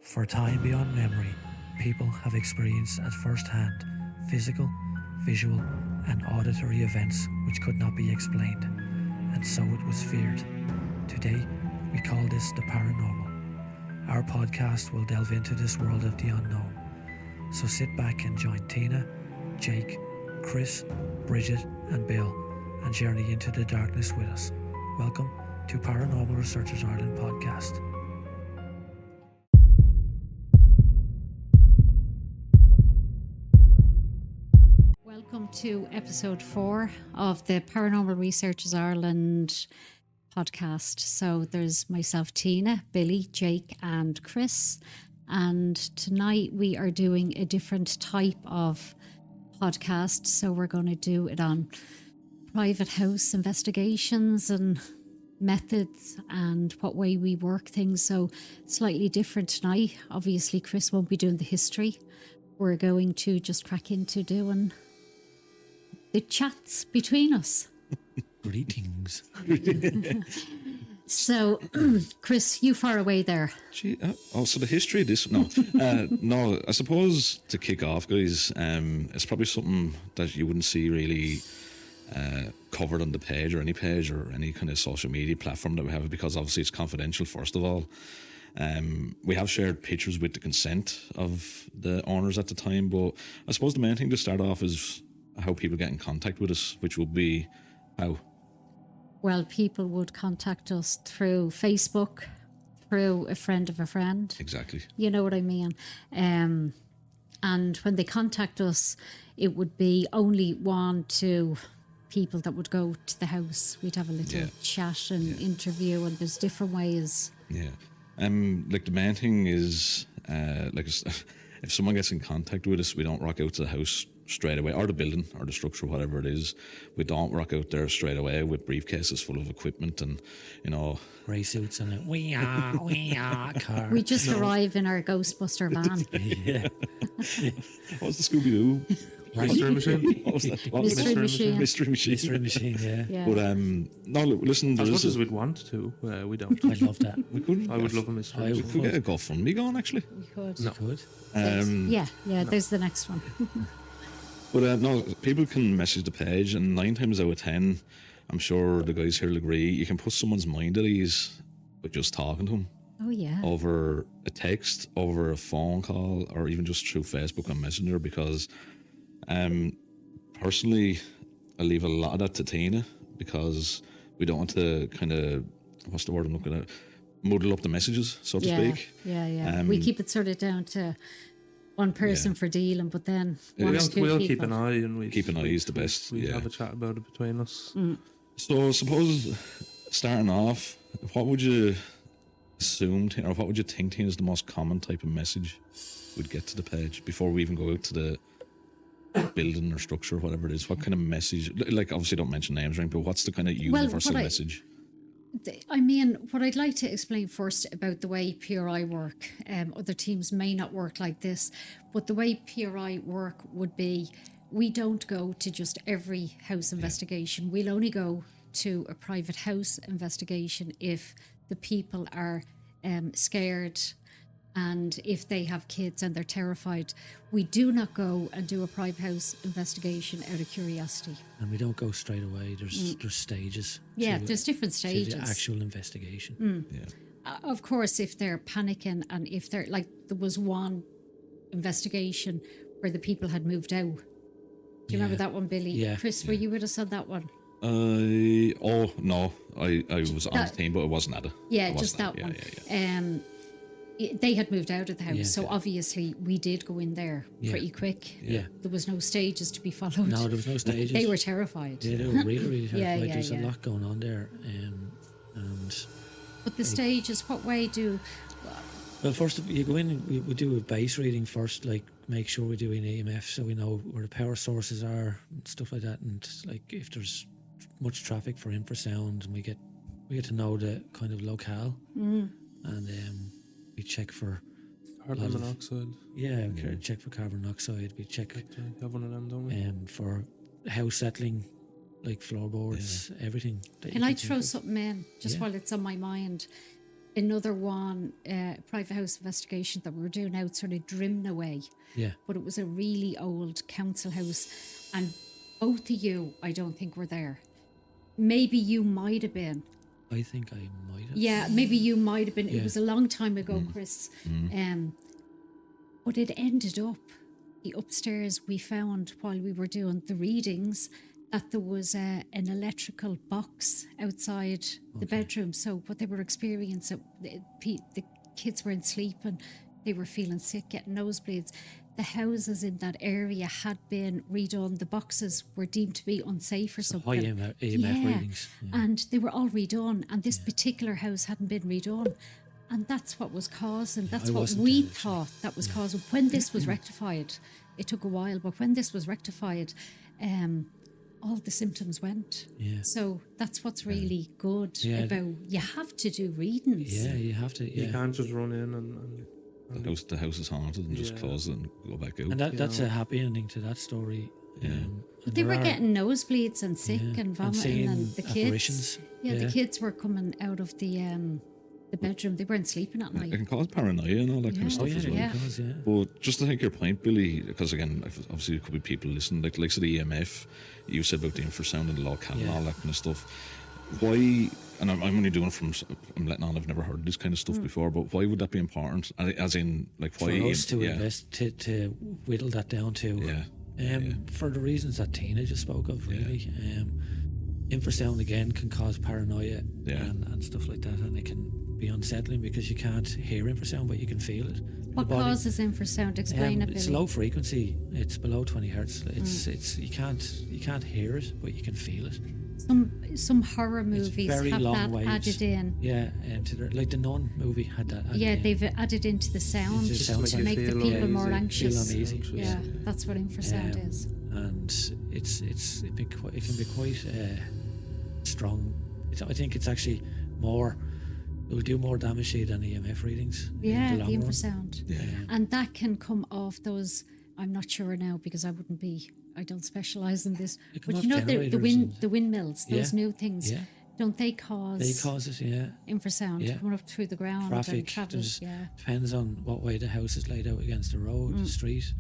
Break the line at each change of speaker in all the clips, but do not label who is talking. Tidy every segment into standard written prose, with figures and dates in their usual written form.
For time beyond memory, people have experienced at first hand physical, visual, and auditory events which could not be explained, and so it was feared. Today, we call this the paranormal. Our podcast will delve into this world of the unknown. So sit back and join Tina, Jake, Chris, Bridget, and Bill and journey into the darkness with us. Welcome to Paranormal Researchers Ireland podcast.
Welcome to episode 4 of the Paranormal Researchers Ireland podcast. So there's myself, Tina, Billy, Jake, and Chris. And tonight we are doing a different type of podcast. So we're going to do it on private house investigations and methods and what way we work things. So slightly different tonight. Obviously, Chris won't be doing the history. We're going to just crack into doing the chats between us.
Greetings.
So, Chris, you far away there.
So the history of this, no. No, I suppose to kick off, guys, it's probably something that you wouldn't see really covered on the page or any kind of social media platform that we have, because obviously it's confidential, first of all. We have shared pictures with the consent of the owners at the time, but I suppose the main thing to start off is how people get in contact with us, which will be how?
Well, people would contact us through Facebook, through a friend of a friend.
Exactly.
You know what I mean? And when they contact us, it would be only 1-2 people that would go to the house. We'd have a little chat and interview, and there's different ways.
Yeah. Like the main thing is, if someone gets in contact with us, we don't rock out to the house straight away, or the building, or the structure, whatever it is. We don't rock out there straight away with briefcases full of equipment and,
Grey suits and a we are car.
We just arrive in our Ghostbuster van.
Yeah.
What was the Scooby-Doo?
Mystery Machine.
What was that?
Mystery Machine.
Mystery Machine.
Mystery machine, yeah.
Yeah.
But no, listen.
As
There
much
is
as we'd want to, we don't.
I love that.
we could.
I would love a Mystery
I
Machine.
We could get a GoFundMe going, actually.
We could.
No.
Good.
Yeah, there's the next one.
But no, people can message the page, and 9 times out of 10, I'm sure the guys here will agree, you can put someone's mind at ease with just talking to them
Oh, yeah.
over a text, over a phone call, or even just through Facebook and Messenger, because personally, I leave a lot of that to Tina, because we don't want to kind of, what's the word I'm looking at, muddle up the messages, so to speak.
Yeah. We keep it sort of down to one person for dealing, but then one or two
We'll
people.
keep an eye, and
Keep an eye is the best,
We
yeah.
have a chat about it between us.
So I suppose, starting off, what would you assume, or what would you think is the most common type of message we'd get to the page before we even go out to the building or structure, whatever it is? What kind of message, like obviously don't mention names or anything, but what's the kind of universal message?
I mean, what I'd like to explain first about the way PRI work, other teams may not work like this, but the way PRI work would be, we don't go to just every house investigation. We'll only go to a private house investigation if the people are scared and if they have kids and they're terrified. We do not go and do a private house investigation out of curiosity.
And we don't go straight away. There's stages.
Yeah,
to-
there's different
to
stages.
the actual investigation.
Of course, if they're panicking and if they're like, there was one investigation where the people had moved out. Do you remember that one, Billy?
Yeah.
Chris, were you with us on that one?
I was on the team, but it wasn't at it.
Yeah,
It
just
wasn't
that
at it. Yeah.
one. They had moved out of the house,
Yeah.
so obviously we did go in there pretty quick.
Yeah.
There was no stages to be followed.
No, there was no stages.
They were terrified.
Yeah, they were really terrified.
yeah,
There's
yeah.
a lot going on there. And
But the stages, what way do...
well, first you go in, we do a base reading first, like make sure we do an EMF so we know where the power sources are and stuff like that, and like if there's much traffic for infrasound, and we get to know the kind of locale, and we check for
Carbon monoxide.
we check for carbon monoxide. We check
You have one of them, don't we?
for house settling, like floorboards, everything. that you
Can I
can think
throw
of.
something in just
Yeah.
while it's on my mind? another one, private house investigation that we were doing out sort of Drimnaway.
Yeah.
But it was a really old council house, and both of you, I don't think, were there. Maybe you might have been.
I think I might have.
Yeah, maybe you might have been.
Yeah.
It was a long time ago, Chris. But it ended up, the upstairs we found while we were doing the readings, that there was an electrical box outside the bedroom. So what they were experiencing, the kids weren't sleeping, they were feeling sick, getting nosebleeds. The houses in that area had been redone. The boxes were deemed to be unsafe or something.
High EMF readings. Yeah.
And they were all redone, and this particular house hadn't been redone. And that's what was causing, that's
I
what
wasn't
we
there, actually.
thought that was causing. When this was rectified, it took a while, but when this was rectified, all the symptoms went.
Yeah.
So that's what's really good
Yeah.
about, you have to do readings.
Yeah, you have to.
You
Yeah.
can't just run in and
The house is haunted and just
Yeah.
close it and go back out.
And that's a happy ending to that story. And
They were
there are-
getting nosebleeds and sick
yeah,
and vomiting,
seeing
and the kids.
apparitions.
Yeah, the kids were coming out of the bedroom. They weren't sleeping at
It
night.
can cause paranoia and all that kind of
Yeah.
stuff
Oh yeah,
as well.
Yeah.
it does, yeah.
But just to take your point, Billy, because again, obviously there could be people listening, like of the EMF, you said about the infrasound and the locale and
Yeah.
all that kind of stuff. Why, and I'm only doing it from, I'm letting on, I've never heard this kind of stuff before, but why would that be important? As in, like, why?
For us to
yeah,
invest, to whittle that down to, for the reasons that Tina just spoke of, really. Infrasound again can cause paranoia and stuff like that, and it can be unsettling because you can't hear infrasound, but you can feel it. in
What
the body.
causes infrasound? Explain it,
It's
Billy.
low frequency. It's below 20 hertz. It's you can't hear it, but you can feel it.
Some horror movies
very
have
long
that
waves.
added in.
Yeah, and like the Nun movie had that. added
Yeah,
in.
they've added into the sound
Into the sound
to
like
make
you
the
feel
people
uneasy.
more
Feel
anxious.
uneasy.
Yeah, that's what infrasound is.
And it can be quite strong. I think it's actually more. It will do more damage to you than EMF readings.
Yeah,
in
the
the long run.
infrasound.
Yeah.
And that can come off those, I'm not sure now because I don't specialise in this.
It come
But
off
you know
generators and-
the windmills, those
Yeah.
new things,
Yeah.
don't they cause,
They cause it, yeah.
infrasound
Yeah.
coming up through the ground
Traffic.
and traffic?
There's-
Yeah.
Depends on what way the house is laid out against the road, the street.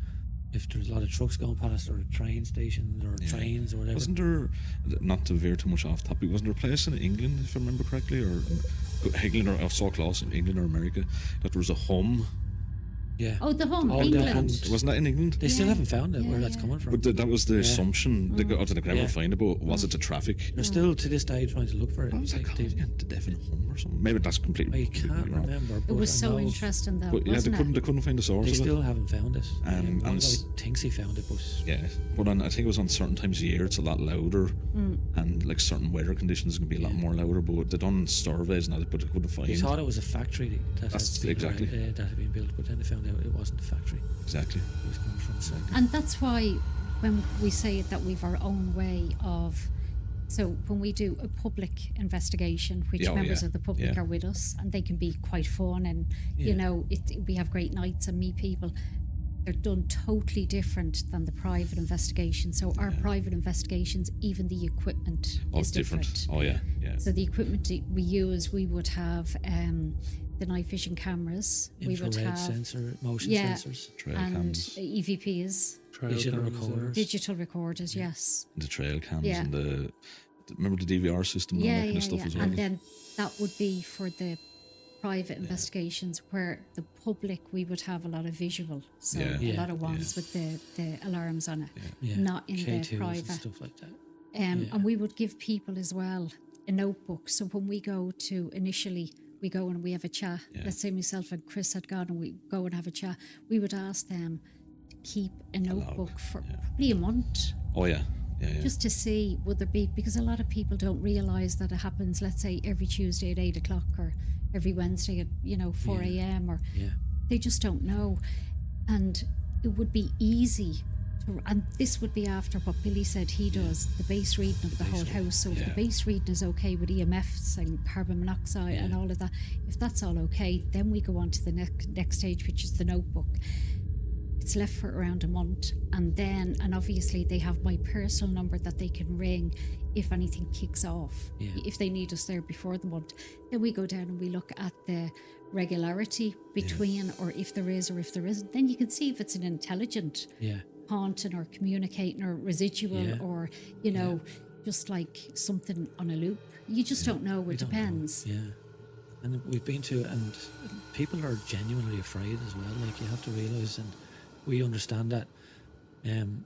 If there's a lot of trucks going past, or train stations, or trains, or whatever.
Wasn't there, not to veer too much off topic, wasn't there a place in England, if I remember correctly, or England, or so close in England or America, that there was a hum?
Yeah.
Oh, the home,
Oh, the
England.
home.
Wasn't that in England?
They still
Yeah.
haven't found it,
Yeah,
where that's
yeah.
coming from.
But that was the assumption. They got, they could never
Yeah.
find it, but was it the traffic?
They're still to this day trying to look for it.
What was that
Like,
called
they-
again? The Devon hum or something? Maybe that's completely.
I can't
completely wrong.
remember.
It
but
was
I
so
know
interesting though,
But yeah,
wasn't
they couldn't find the source
They
of it.
still haven't found it.
And
One
s-
guy thinks he found it, but
Yeah, but I think it was on certain times of year it's a lot louder, and like certain weather conditions can be a lot more louder. But they done surveys and that, but they couldn't find.
they thought it was a factory
That's
had been,
exactly.
that had been built, but then they found out it wasn't a factory.
Exactly.
It was coming from somewhere.
And that's why when we say that we've our own way of, so when we do a public investigation, which
Yeah,
members
yeah,
of the public
yeah.
are with us, and they can be quite fun, and you know, we have great nights and meet people. They're done totally different than the private investigation. So our private investigations, even the equipment
Oh,
is
it's different. Oh yeah, yeah.
So the equipment we use, we would have the night vision cameras. We would
Infrared
have
sensor, motion
yeah,
sensors,
Trail
and
cams.
EVPs,
trial
digital
cams,
recorders.
digital recorders. Yes.
The trail cams
Yeah.
and remember the DVR system and all that kind of stuff as well.
And then that would be for the private investigations, where the public, we would have a lot of visual, so
Yeah.
a
Yeah,
lot of ones with the alarms on it,
Yeah.
not in the
K2s and
private.
stuff like that.
And we would give people as well a notebook. So when we go to initially, we go and we have a chat. Let's say myself and Chris had gone and we go and have a chat. We would ask them to keep a notebook for probably a month,
Oh yeah, yeah.
just to see would there be, because a lot of people don't realise that it happens, let's say every Tuesday at 8 o'clock or every Wednesday at 4 a.m. or
Yeah.
they just don't know. And it would be easy to, and this would be after what Billy said he does, the base reading of the whole house. So if the base reading is okay with EMFs and carbon monoxide and all of that, if that's all okay, then we go on to the next stage, which is the notebook. it's left for around a month, and obviously they have my personal number that they can ring if anything kicks off.
Yeah.
If they need us there before the month, then we go down and we look at the regularity between, or if there is or if there isn't. Then you can see if it's an intelligent
Yeah.
haunting or communicating or residual,
Yeah.
or just like something on a loop. You just don't know.
We
It
don't know.
depends.
Yeah. And we've been to, and people are genuinely afraid as well. Like, you have to realise, and we understand that. And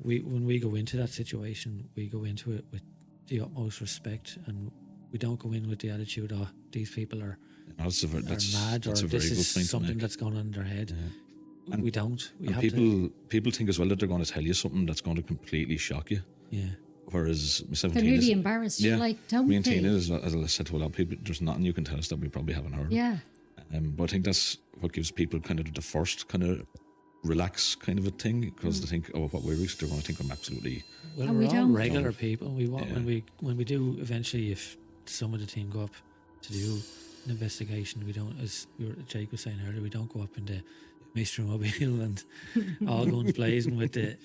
when we go into that situation, we go into it with the utmost respect, and we don't go in with the attitude, "Oh, these people are
That's a, that's,
mad,"
that's
or
a very
"This
good
is
thing to
something
make.
that's going on in their head."
And-
We don't. We
And
have to.
people think as well that they're going to tell you something that's going to completely shock you.
Yeah.
Whereas myself
They're
and
really
Tina's-
embarrassed.
yeah,
You're like, don't
me and
they?
Tina, as I said to a lot of people, there's nothing you can tell us that we probably haven't heard.
Yeah.
But I think that's what gives people kind of the first kind of relax kind of a thing, because they think, oh, what we're they're going to think I'm absolutely.
Well,
And
we're
we
all
don't.
regular people. We want
Yeah.
when we do eventually, if some of the team go up to do an investigation, we don't, as Jake was saying earlier, we don't go up in the Mr. Mobile and all guns blazing with the.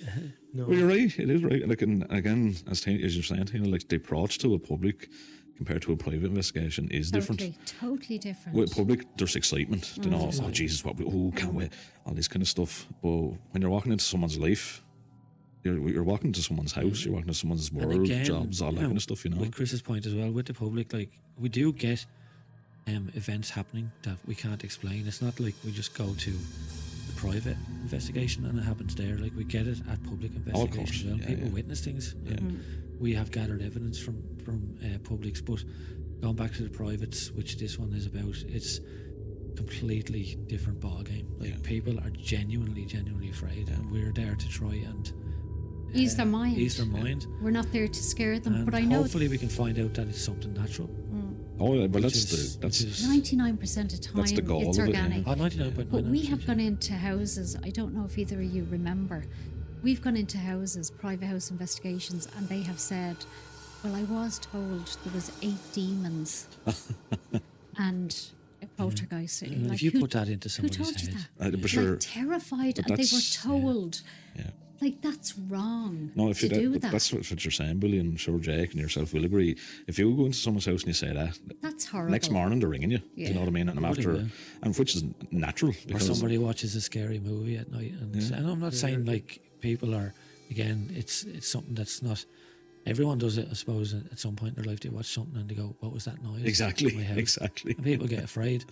No.
Well, you're right. It is right. And again, as you're saying, Tina, like the approach to a public compared to a private investigation is different.
Totally different.
With public, there's excitement. You know, oh Jesus, can't wait, all this kind of stuff. But when you're walking into someone's life, you're walking into someone's house, you're walking into someone's
And
world,
again,
jobs, all that
you know,
kind of stuff. You know,
With Chris's point as well, with the public, like, we do get events happening that we can't explain. It's not like we just go to the private investigation and it happens there. Like, we get it at public
course,
investigations as well.
yeah,
People
yeah.
witness things. And we have gathered evidence from publics, but going back to the privates, which this one is about, it's completely different ball game. Like,
Yeah.
people are genuinely afraid, and we're there to try and
Ease their mind.
Ease their mind.
We're not there to scare them,
And
but I know
hopefully we can find out that it's something natural.
oh, yeah, well,
which
that's
is-
the that's
which is-
99% of time
That's the goal
it's
of it, yeah.
organic.
Oh, 99.9%.
But we have gone into houses, I don't know if either of you remember, we've gone into houses, private house investigations, and they have said, well, I was told there was 8 demons and a poltergeist.
And
Like,
if you
who-
put that into
who
somebody's
told you
head,
that?
but sure,
Like, terrified,
but
and they were
that's-
told.
yeah.
Like, that's wrong
No, if
to
you
do
but
that.
that's what you're saying, Billy, and sure Jake and yourself will agree. If you go into someone's house and you say that,
That's horrible.
next morning they're ringing you. Do
Yeah.
you know what I mean? And I'm
Would
after,
yeah.
and which is natural
or
because
somebody watches a scary movie at night, and I'm not saying like people are, again, it's something that's not. Everyone does it, I suppose, at some point in their life. They watch something and they go, "What was that noise?"
exactly,
in my house?"
exactly.
And people get afraid.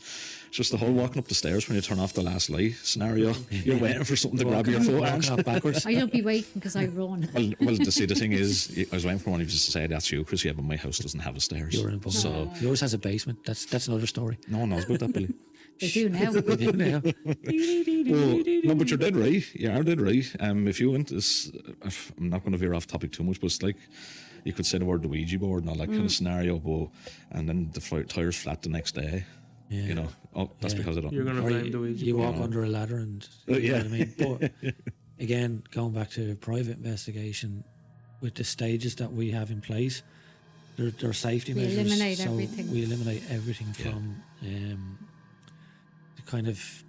It's just the whole walking up the stairs when you turn off the last light scenario. You're waiting for something to grab your foot.
Walking up backwards.
I don't be waiting because I run.
Well, to see, the thing is, I was waiting for one of you to say that's you, Chris. Yeah, but my house doesn't have the stairs.
You're in a bungalow.
So
Yours has a basement. That's another story.
no one knows about that, Billy.
They do now.
Yeah.
Well, no, but you're dead right. You are dead right. If you went this, I'm not going to veer off topic too much, but it's like you could say the word the Ouija board and all that kind of scenario, but and then the tire's flat the next day.
Yeah.
You know, oh, that's
Yeah.
because I don't.
You're gonna
Or
blame the Ouija
you
board.
walk under a ladder and
Yeah.
know what I mean. But again, going back to private investigation, with the stages that we have in place, there are safety
We
measures.
eliminate
so
everything.
We eliminate everything
Yeah.
from the kind of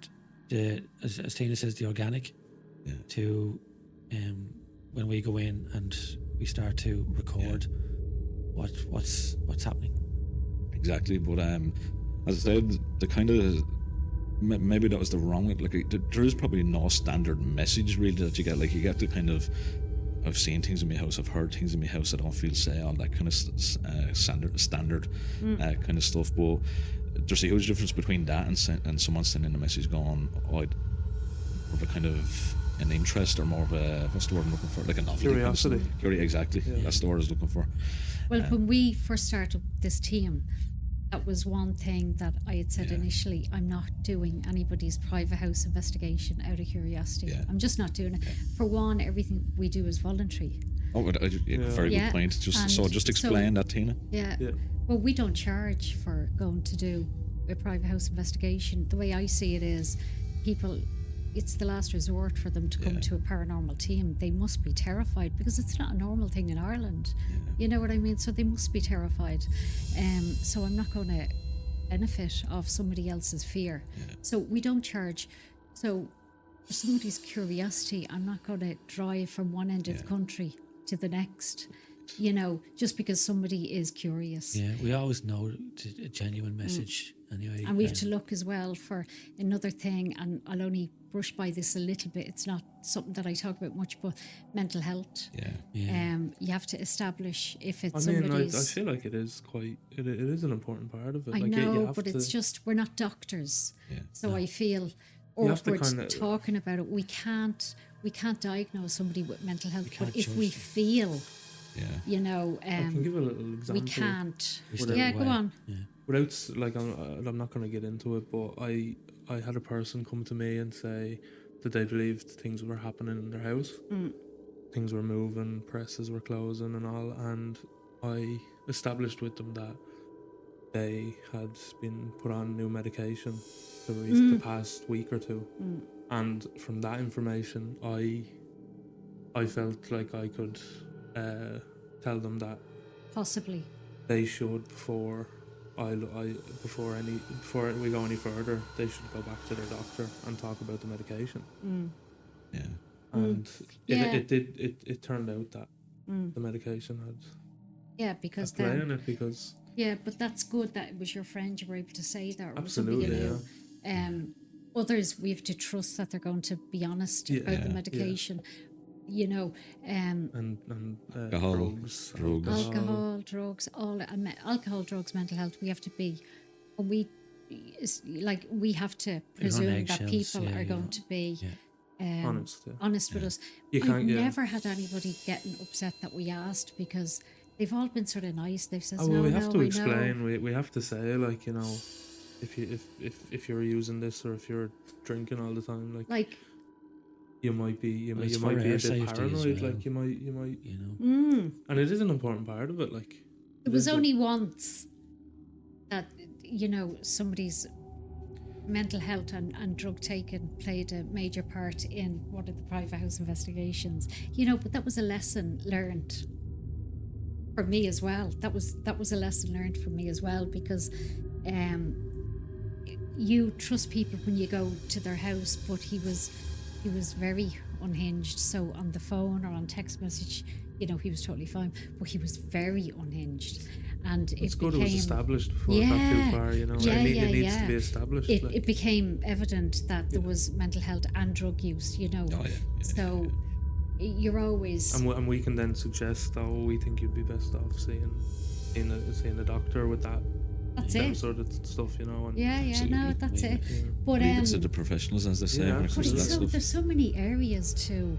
the as Tina says, the organic
Yeah.
to when we go in and we start to record what's happening.
Exactly, but as I said, the kind of maybe that was the wrong. Like there is probably no standard message really that you get. Like you get the kind of I've seen things in my house, I've heard things in my house I don't feel say, all that kind of standard kind of stuff. But there's a huge difference between that and someone sending a message going, oh, I'd have a kind of an interest or more of a, what's the word I'm looking for? Like a novelty.
Curiosity.
Kind of stuff. Exactly.
Yeah.
That's the word I was looking for.
Well, when we first started this team, that was one thing that I had said
Yeah.
initially. I'm not doing anybody's private house investigation out of curiosity.
Yeah.
I'm just not doing it. For one, everything we do is voluntary.
Oh, but very
Yeah,
good point. Just
and
explain that, Tina.
Yeah.
Yeah.
Well, we don't charge for going to do a private house investigation. The way I see it is, people, it's the last resort for them to come
Yeah.
to a paranormal team. They must be terrified because it's not a normal thing in Ireland. You know what I mean? So they must be terrified. So I'm not going to benefit off somebody else's fear. So we don't charge. So for somebody's curiosity, I'm not going to drive from one end of the country to the next, you know, just because somebody is curious.
Yeah, we always know a genuine message anyway.
And we have to look as well for another thing, and I'll only brush by this a little bit. It's not something that I talk about much, but mental health. You have to establish if it's
I mean,
somebody's...
I feel like it is quite. It is an important part of it.
I
Like,
know,
you have
but
to,
it's just, we're not doctors.
Yeah.
So I feel
You have to
awkward
kinda-
talking about it. We can't diagnose somebody with mental health, but
can't
if
judge
we
them.
feel,
Yeah.
you know,
I can give a little example.
we can't.
stay
Yeah, go
away.
on.
Yeah.
Without, like, I'm not going to get into it, but I had a person come to me and say that they believed things were happening in their house. Things were moving, presses were closing and all, and I established with them that they had been put on new medication for the past week or two. And from that information, I felt like I could tell them that
Possibly.
they should, before we go any further, they should go back to their doctor and talk about the medication.
Yeah.
And
Yeah.
it turned out that the medication had
Yeah, because
a play
then...
in it, because
Yeah, but that's good that it was your friend, you were able to say that. Or
Absolutely,
somebody you knew. Others, we have to trust that they're going to be honest about the
Yeah.
medication. You know,
and
Alcohol,
drugs,
alcohol, drugs, alcohol, drugs, mental health. We have to be, we have to presume that
eggshells,
people
yeah,
are
yeah.
going to be
honest. Yeah.
honest with us.
You
I've
can't- yeah.
never had anybody getting upset that we asked, because they've all been sort of nice. They've said,
Oh,
no,
well, we have
no,
to
I
explain.
know.
We have to say, like, you know, if you're using this, or if you're drinking all the time, like you might be
Well, it's
you
for
might be a
our
bit
safety as
paranoid.
well.
Like you might,
You know.
and it is an important part of it. Like
It was
is a-
only once that, you know, somebody's mental health and drug taking played a major part in one of the private house investigations, you know, but that was a lesson learned for me as well. That was a lesson learned for me as well, because you trust people when you go to their house, but he was very unhinged. So on the phone or on text message, you know, he was totally fine, but he was very unhinged. And
it's
it
good
became,
it was established before it got too far. You know, it needs to be established. like.
It became evident that there was mental health and drug use, you know.
Oh, yeah.
So you're always...
And we can then suggest, oh, we think you'd be best off seeing a doctor with that.
That's
that
it.
sort of stuff, you know. And
Yeah, no, that's it. But
Leave it to the professionals, as they say,
Yeah,
when it
but
comes to that
it's
stuff.
there's so many areas to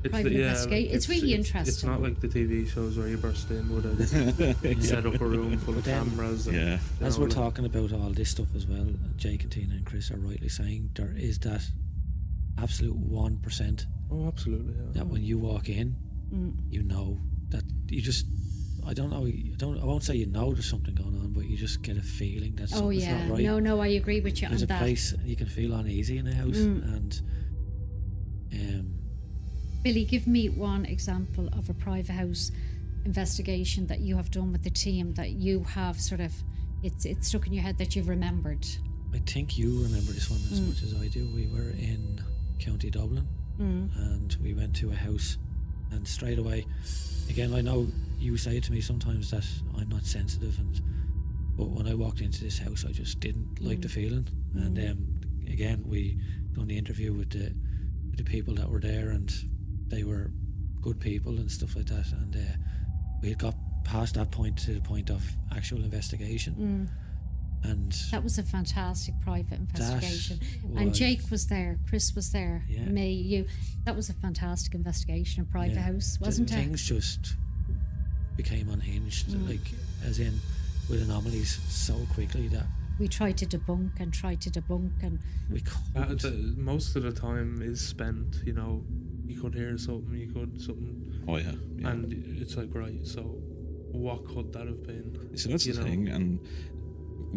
private
like,
investigation. It's really
It's
interesting.
not like the TV shows where you burst in with a set up a room full of
But then-
cameras. And,
Yeah.
you
As
know,
we're
like-
talking about all this stuff as well, Jake and Tina and Chris are rightly saying there is that absolute 1%
Oh, absolutely. Yeah.
that when you walk in, you know that you just, I won't say you know there's something going on, but you just get a feeling that
Oh
something's
yeah,
not right.
no, I agree with you
There's
on
a
that.
place you can feel uneasy in a house, and
Billy, give me one example of a private house investigation that you have done with the team that you have sort of, it's stuck in your head that you've remembered.
I think you remember this one as much as I do. We were in County Dublin, and we went to a house, and straight away, again, I know you say to me sometimes that I'm not sensitive, but when I walked into this house, I just didn't like the feeling. And again, we done the interview with the people that were there, and they were good people and stuff like that. And we had got past that point to the point of actual investigation. And
That was a fantastic private investigation. And
was-
Jake was there, Chris was there,
Yeah.
May, you. That was a fantastic investigation, a private
yeah,
house, wasn't it?
Things just became unhinged, like as in with anomalies so quickly that
We tried to debunk and
we couldn't.
Most of the time is spent, you know, you could hear something,
Oh, yeah. Yeah.
and it's like, right, so what could that have been?
So that's the
you know?
thing, and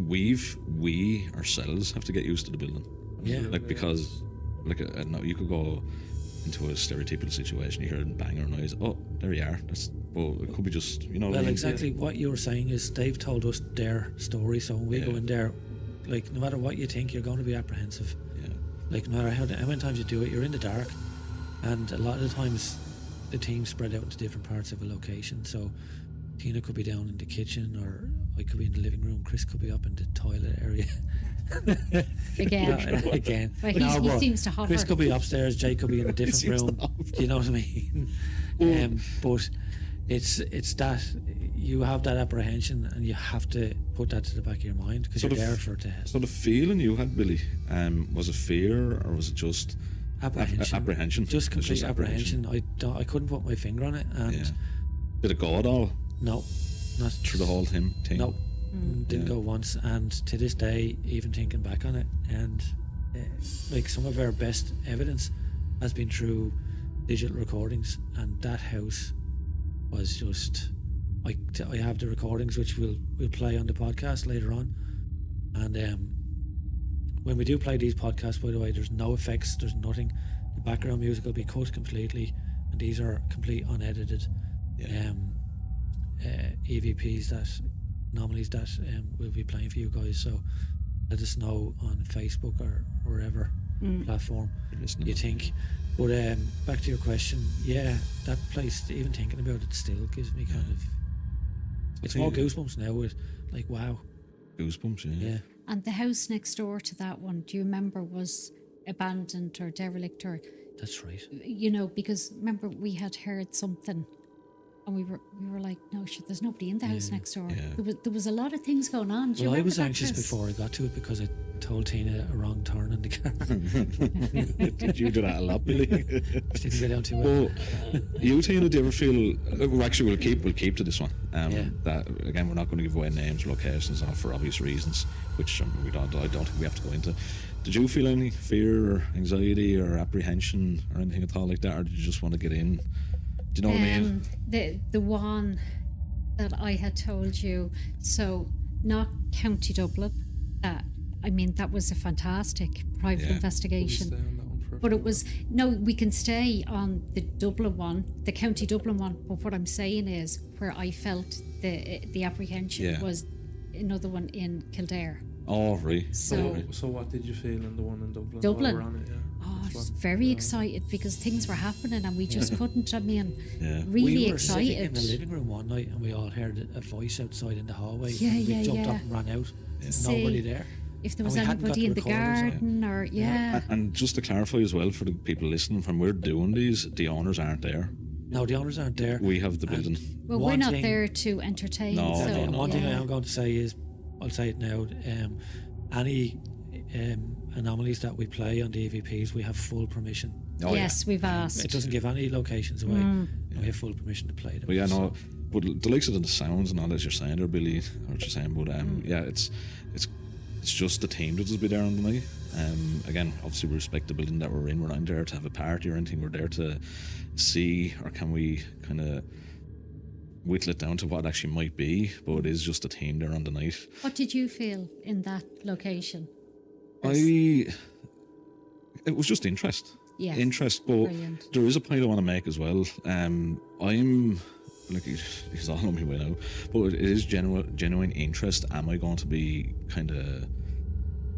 we ourselves have to get used to the building.
Yeah.
Like, because, like, I don't know, you could go into a stereotypical situation, you hear a bang or noise, oh, there you are. Well, it could be just, you know.
Well,
like,
exactly what you were saying is they've told us their story, so when we go
Yeah.
in there, like no matter what you think, you're going to be apprehensive.
Yeah.
Like, no matter how many times you do it, you're in the dark, and a lot of the times the team spread out into different parts of a location. So Tina could be down in the kitchen, or I could be in the living room. Chris could be up in the toilet area.
Again.
Again.
Well, he
but
seems to hover.
Chris could be upstairs. Jake could be in a different
seems
room.
to hover.
Do you know what I mean? But it's that you have that apprehension, and you have to put that to the back of your mind, because you're
Sort of-
there for it to
So the feeling you had, Billy, was it fear or was it just
apprehension.
apprehension?
Just
It was
complete apprehension. I couldn't put my finger on it, and
Yeah. Did it go at all
no, not
through the whole thing?
No, didn't
Yeah.
go once. And to this day, even thinking back on it, and like some of our best evidence has been through digital recordings, and that house was just. I have the recordings, which we'll play on the podcast later on, and when we do play these podcasts, by the way, there's no effects, there's nothing. The background music will be cut completely, and these are complete unedited.
Yeah.
EVPs, that anomalies that we'll be playing for you guys. So let us know on Facebook or wherever platform
Listening.
you think. But back to your question, yeah, that place, even thinking about it still gives me kind of, it's more goosebumps now with like, wow.
Goosebumps,
Yeah.
And the house next door to that one, do you remember, was abandoned or derelict, or,
That's right.
you know, because remember we had heard something, and we were like, no, sure, there's nobody in the house next door.
Yeah.
There was a lot of things going on. Do you
Well, I
remember
was
that,
anxious
Chris?
before I got to it, because I told Tina a wrong turn in the car.
Did you do that a lot, Billy?
Didn't go down too well.
Well, you, Tina, do you ever feel? Well, actually, we'll keep to this one.
Yeah.
That again, we're not going to give away names, locations, for obvious reasons, which I don't think we have to go into. Did you feel any fear or anxiety or apprehension or anything at all like that, or did you just want to get in? Do you know what I mean?
The one that I had told you, so not County Dublin. That was a fantastic private
Yeah.
investigation.
Stay on that one for a
But
few
it was no, we can stay on the Dublin one, the County Dublin one. But what I'm saying is, where I felt the apprehension
Yeah.
was another one in Kildare.
Oh, right.
So-
right.
So what did you feel in the one in Dublin?
Dublin?
While we're on it, yeah.
Oh, I
Which
was
one?
very
Yeah.
excited because things were happening and we just couldn't. I mean,
Yeah.
really
We were sitting in
excited.
the living room one night, and we all heard a voice outside in the hallway.
Yeah,
and we
yeah,
jumped
yeah.
up and ran out.
See
Nobody there.
If there
And
was
we hadn't got
anybody
the
in the
recorders on.
garden, or yeah.
And just to clarify as well for the people listening, when we're doing these, the owners aren't there.
No, the owners aren't there.
We have the
And
building.
Well, we're
one
not
thing-
there to entertain.
No,
so,
no, no.
One thing I
yeah.
am going to say is, I'll say it now. Any anomalies that we play on the EVPs, we have full permission.
Oh, yeah.
Yes, we've asked.
It doesn't give any locations away. And we have full permission to play them.
But yeah,
So-
no. But the likes of the sounds and all as you're saying there, Billy, or what you're saying. But yeah, it's just the team that will be there on the night. Again, obviously we respect the building that we're in. We're not there to have a party or anything. We're there to see, or can we kind of whittle it down to what it actually might be. But it is just a team there on the night.
What did you feel in that location?
It was just interest.
Yeah.
Interest, but
Brilliant.
there is a point I want to make as well. I'm like, he's all on me way now, but it is genuine interest. Am I going to be kind of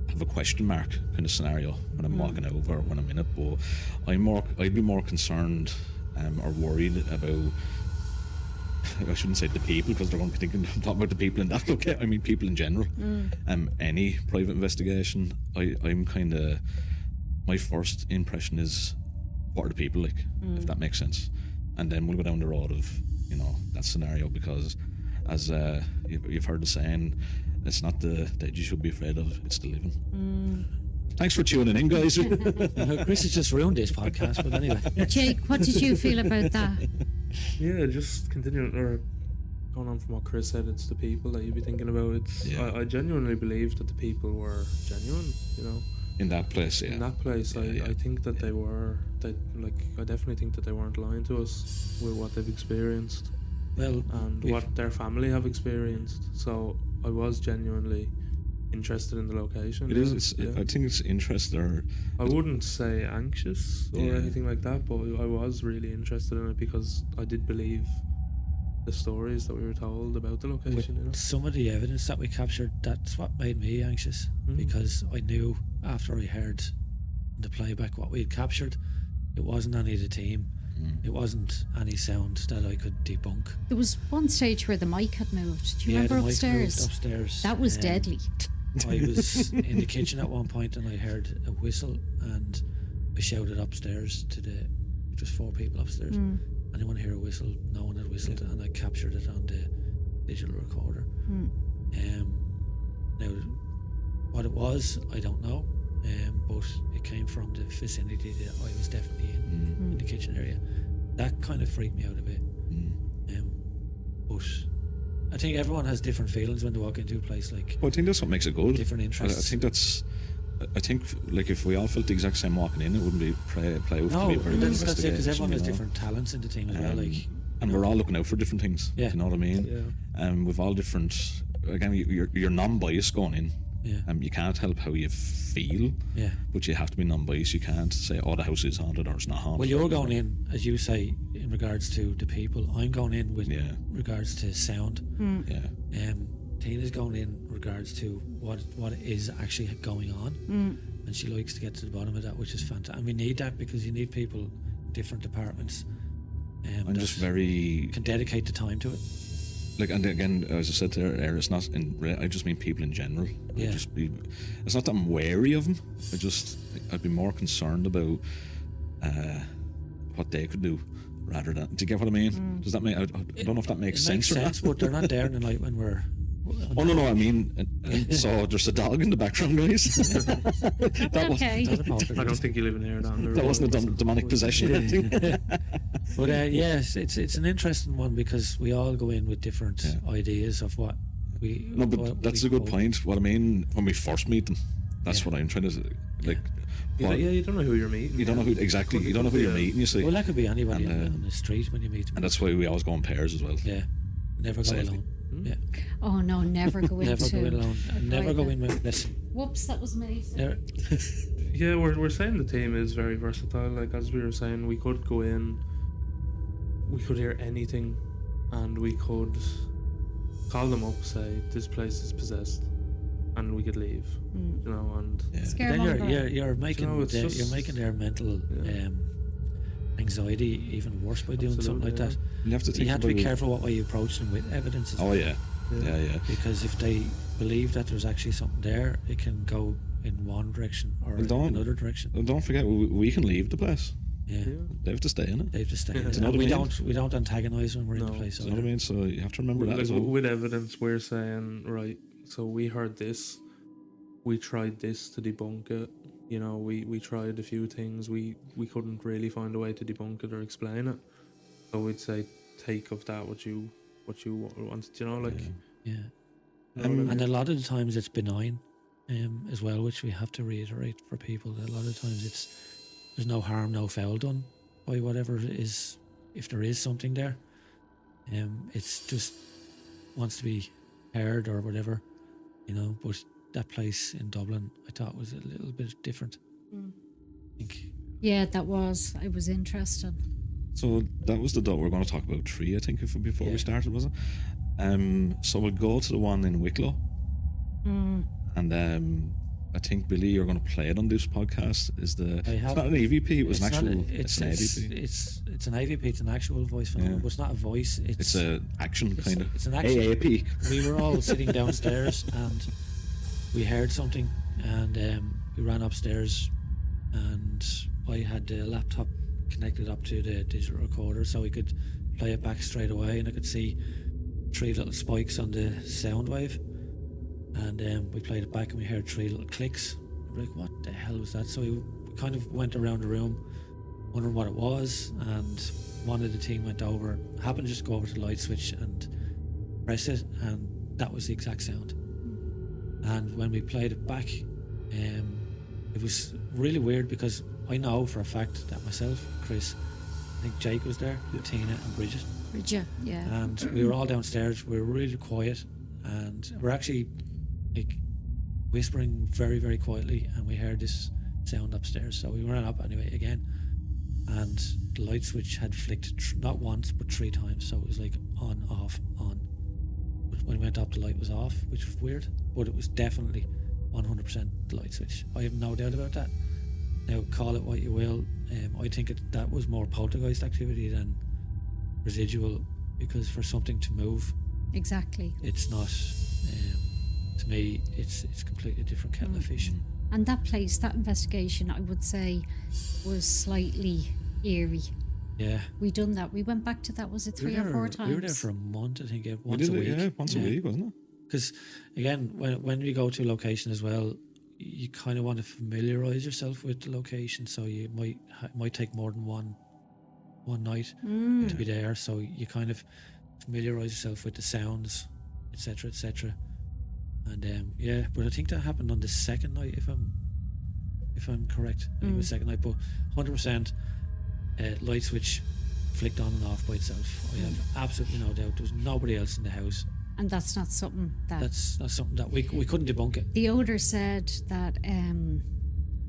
have a question mark kind of scenario when I'm walking over, when I'm in it? But I'd be more concerned or worried about. I shouldn't say the people, because they're going to be thinking I'm talking about the people in that. Okay, I mean people in general. Any private investigation, I'm kind of, my first impression is, what are the people like, if that makes sense, and then we'll go down the road of that scenario, because as you've heard the saying, it's not the dead you should be afraid of, it's the living. Thanks for tuning in, guys.
Chris has just ruined this podcast, but anyway.
Jake, what did you feel about that?
Yeah, just continuing or going on from what Chris said, it's the people that you'd be thinking about. It's
Yeah.
I genuinely believe that the people were genuine,
In that place, yeah.
in that place.
Yeah.
I think that they were, I definitely think that they weren't lying to us with what they've experienced
Well,
and
we've-
what their family have experienced. So I was genuinely interested in the location.
It
yeah,
is. It's,
yeah.
I think it's interest there.
I wouldn't say anxious or
Yeah.
anything like that, but I was really interested in it because I did believe the stories that we were told about the
with
location.
some of the evidence that we captured, that's what made me anxious, because I knew after I heard the play back what we had captured. It wasn't any of the team. It wasn't any sound that I could debunk.
There was one stage where the mic had moved. Do you
Yeah,
remember
the mic
upstairs?
moved upstairs.
That was deadly.
I was in the kitchen at one point and I heard a whistle, and I shouted upstairs to it was 4 people upstairs. Anyone hear a whistle? No one had whistled, and I captured it on the digital recorder. Now, what it was, I don't know, but it came from the vicinity that I was definitely in the kitchen area. That kind of freaked me out a bit. But I think everyone has different feelings when they walk into a place, like
Well, I think that's what makes it good.
different
I
interests.
think like if we all felt the exact same walking in, it wouldn't be play out to
No,
be a very good
that's it, because
investigation,
everyone has
you know.
different talents in the team as well. Like,
And we're all looking out for different things.
Yeah.
You know what I mean?
Yeah.
We've all different. Again, you're non-biased going in.
yeah,
You can't help how you feel,
yeah.
but you have to be non-biased. You can't say, "Oh, the house is haunted" or "It's not haunted."
Well, you're going in, as you say, in regards to the people. I'm going in with
Yeah.
regards to sound.
Yeah.
Tina's going in regards to what is actually going on, and she likes to get to the bottom of that, which is fantastic. And we need that because you need people in different departments.
I'm
that
just very
can dedicate the time to it.
like, and again, as I said there, it's not. I just mean people in general.
Yeah.
It's not that I'm wary of them. I'd be more concerned about what they could do rather than. Do you get what I mean? Does that make? I don't know if that makes
It
sense
makes
or
sense,
not.
but they're not there in the night when we're.
Oh no, I mean, so there's a dog in the background, guys. that was
Okay.
I don't think you live in here.
that wasn't a demonic possession or anything.
But yes, it's an interesting one because we all go in with different ideas of what we.
No, but
what
that's
we
a good
hope.
point. What I mean when we first meet them, that's what I'm trying to like. what-
You don't know who you're meeting.
You don't know who exactly. You don't know who you're meeting. You see,
Well, that could be anybody
And,
on the street when you meet them.
and that's why we always go in pairs as well.
Yeah, never go
Safety.
alone. Yeah,
Oh no, never go
never
into.
go in alone. And never go in with listen.
Whoops, that was me.
There,
Yeah, we're saying the team is very versatile. Like as we were saying, we could go in, we could hear anything, and we could call them up, say this place is possessed, and we could leave. You know, and
Yeah.
then you're making
No, it's
you're
just-
making their mental
Yeah.
anxiety even worse by doing something like that.
You have to think
You have to be
about-
careful what way you approach them with evidence as
Oh
well.
yeah, yeah.
Because if they believe that there's actually something there, it can go in one direction or
Well, don't-
another direction.
And don't forget, we can leave the place.
Yeah.
They have to stay in it.
They have to stay.
Yeah.
in it.
Do you
know
And
what I
we
mean?
don't antagonise when we're in the
No.
place.
Do you know what I mean? So you have to remember that
like,
as well.
with evidence, we're saying right. So we heard this, we tried this to debunk it. You know, we tried a few things. We couldn't really find a way to debunk it or explain it. So we'd say take of that what you wanted. You know, like.
Yeah.
You know what I mean?
And a lot of the times it's benign as well, which we have to reiterate for people. That a lot of times there's no harm, no foul done by whatever it is, if there is something there. It's just wants to be heard or whatever, you know. But that place in Dublin, I thought was a little bit different. I think.
Yeah, that was. I was interested.
So that was the dot we're going to talk about 3, I think, before
Yeah.
we started, was it? So we'll go to the one in Wicklow, and I think Billy, you're going to play it on this podcast. It's not an EVP. It was an actual. It's an AVP.
It's an AVP. It's an actual voice phenomenon, but it's not a voice.
It's a action kind of.
It's an action.
AAP.
We were all sitting downstairs and we heard something, and we ran upstairs, and I had the laptop connected up to the digital recorder so we could play it back straight away, and I could see 3 little spikes on the sound wave, and we played it back and we heard 3 little clicks. We were like, what the hell was that? So we kind of went around the room wondering what it was, and one of the team went over, happened to just go over to the light switch and press it, and that was the exact sound. And when we played it back, it was really weird because I know for a fact that myself, Chris, I think Jake was there, Tina and Bridget,
Bridget, yeah.
and we were all downstairs. We were really quiet, and we're actually like whispering very, very quietly, and we heard this sound upstairs. So we ran up anyway again, and the light switch had flicked not once but 3 times. So it was like on, off, on. But when we went up, the light was off, which was weird, but it was definitely 100% the light switch. I have no doubt about that. Now, call it what you will. I think that was more poltergeist activity than residual, because for something to move,
Exactly.
it's not. To me, it's completely different kettle of fish.
And that place, that investigation, I would say, was slightly eerie.
Yeah.
We done that. We went back to that. Was it
We were
3 or
there-
4 times?
We were there for a month, I think,
We
once
did
a
it,
week.
yeah, once a week, wasn't it?
Because again, when we go to a location as well, you kind of want to familiarize yourself with the location, so you might take more than one night to be there. So you kind of familiarize yourself with the sounds, etc., etc. And yeah, but I think that happened on the second night, if I'm correct. I think it was second night, but 100% light switch flicked on and off by itself. I have absolutely no doubt. There was nobody else in the house.
And that's not something that...
That's not something that we couldn't debunk it.
The owner said that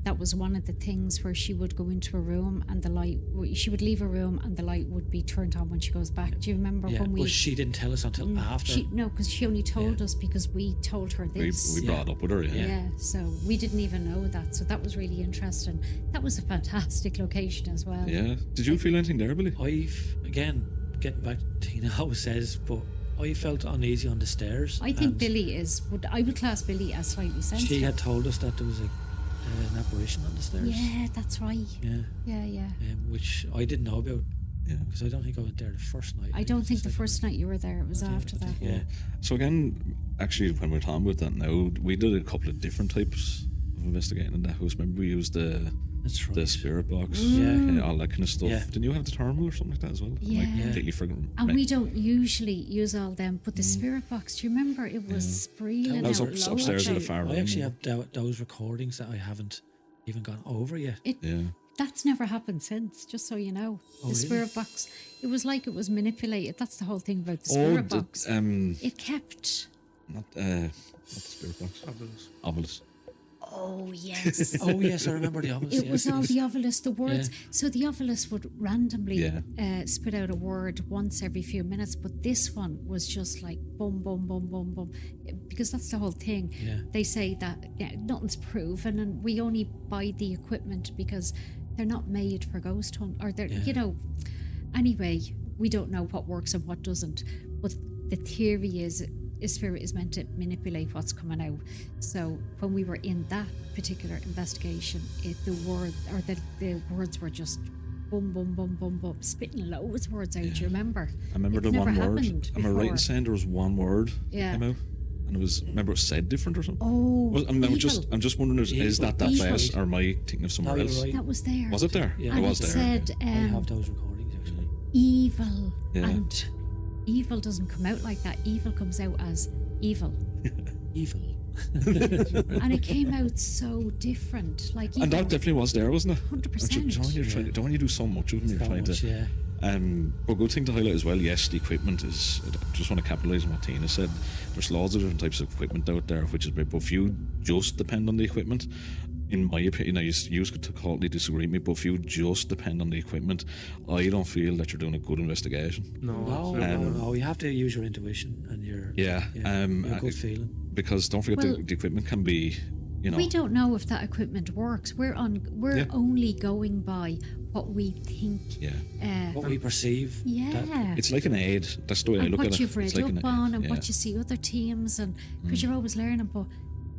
that was one of the things where she would go into a room and the light... She would leave a room and the light would be turned on when she goes back. Do you remember
Yeah,
when we...
but she didn't tell us until after.
No, because she only told us because we told her
We
this.
brought it up with her, yeah.
Yeah, so we didn't even know that. So that was really interesting. That was a fantastic location as well.
Yeah. Did you feel anything there, Billy?
Again, getting back to Tina always says, but I felt uneasy on the stairs.
I think
and
Billy I would class Billy as slightly sensitive.
She had told us that there was an apparition on the stairs.
Yeah, that's right.
Yeah.
Yeah.
Which I didn't know about.
Yeah.
Because I don't think I went there the first night.
I don't think the
Second
first night you were there, it was after that.
Yeah.
So again, actually, when we're talking about that now, we did a couple of different types of investigating in that house. Remember, we used the
That's right.
spirit box,
Yeah.
all that kind of stuff.
Yeah.
Didn't you have the thermal or something like that as well?
Yeah.
Like, completely forgotten.
And we don't usually use all them, but the
Mm.
spirit box, do you remember? It was spreeing
That was
out
upstairs in the
loads.
far room.
I actually have those recordings that I haven't even gone over yet.
Yeah.
That's never happened since, just so you know. The
really?
spirit box, it was like it was manipulated. That's the whole thing about the
Oh,
spirit box. It kept...
not the spirit box. Obelisk.
Oh, yes.
Oh yes, I remember the obelisk.
It was all the obelisk, the words. So the obelisk would randomly
Yeah.
spit out a word once every few minutes, but this one was just like boom, boom, boom, boom, boom. Because that's the whole thing.
Yeah.
They say that nothing's proven, and we only buy the equipment because they're not made for ghost hunt, or they're Anyway, we don't know what works and what doesn't. But the theory is a spirit is meant to manipulate what's coming out. So when we were in that particular investigation, the words were just boom, boom, boom, boom, boom, spitting loads of words out. Do you remember?
I remember
It's
the
never
one word.
happened
Am I right in
before.
saying there was one word
Yeah.
that came out? And it was, remember it was said different or something?
Oh,
Well, I'm
evil.
just wondering, is that
Evil.
place, or am I thinking of somewhere
No, you're
else?
right.
That was there.
Was it there?
Yeah.
It
And
was
it
there.
said
I have those recordings actually.
evil,
Yeah.
and evil doesn't come out like that. Evil comes out as evil.
Evil.
And it came out so different. Like
And that definitely was there, wasn't it?
100%.
Don't want you do so much of them. You're
So
trying
much,
to.
yeah.
But good thing to highlight as well. Yes, the equipment is. I just want to capitalise on what Tina said. There's loads of different types of equipment out there, which is great. But if you just depend on the equipment, in my opinion, you could totally disagree with me. But if you just depend on the equipment, I don't feel that you're doing a good investigation.
No, you have to use your intuition and your
Yeah,
your gut feeling.
Because don't forget
Well,
the equipment can be,
we don't know if that equipment works. We're
Yeah.
only going by what we think.
Yeah.
What we perceive.
Yeah.
It's like an aid. That's the way I
And
look at
what
it.
you've read
It's like
up
an
on,
aid.
and
Yeah.
what you see other teams, and because you're always learning. But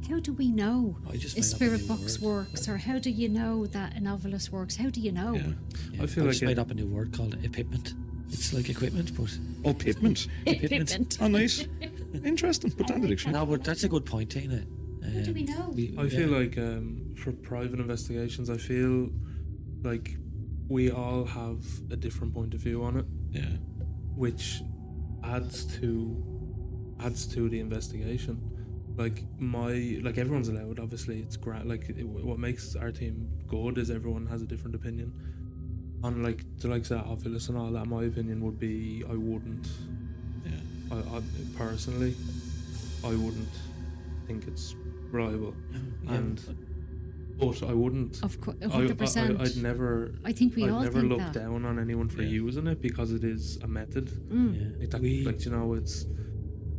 how do we know
I just
a
made up a
spirit
new
box
word.
works, or how do you know that an obelisk works? How do you know?
Yeah.
Yeah.
I feel
I
like
just made up a new word called equipment. It's like equipment, but
Oh, pigment.
Equipment.
Oh, nice. Interesting. Put that in the dictionary.
no, but that's a good point, Tina.
How do we know?
I feel like for private investigations, I feel like we all have a different point of view on it,
Yeah.
which adds to the investigation. Like everyone's allowed. Obviously, it's great. What makes our team good is everyone has a different opinion. On the likes of Ovilus and all that, my opinion would be I wouldn't.
Yeah.
I personally, I wouldn't think it's reliable, but I wouldn't.
Of course,
I-
100%.
I'd never.
I think we all
I'd never
think
look
that.
down on anyone for
Yeah.
using it because it is a method.
Yeah.
It's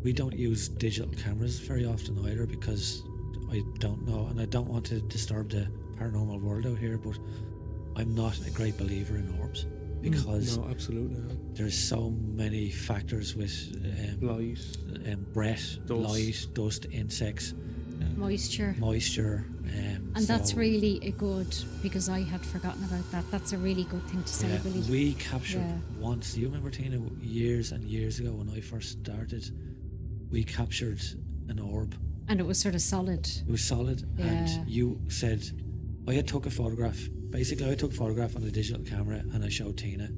We don't use digital cameras very often either because I don't know, and I don't want to disturb the paranormal world out here, but I'm not a great believer in orbs because
No, absolutely.
there's so many factors with
Light.
breath,
Dust.
light, dust, insects,
Moisture.
moisture.
And that's
so,
really a good, because I had forgotten about that. That's a really good thing to say,
yeah,
Billy.
we captured
Yeah.
once. You remember, Tina, years and years ago when I first started, we captured an orb.
And it was sort of solid.
It was solid,
Yeah.
and you said, I had took a photograph. Basically, I took a photograph on a digital camera and I showed Tina.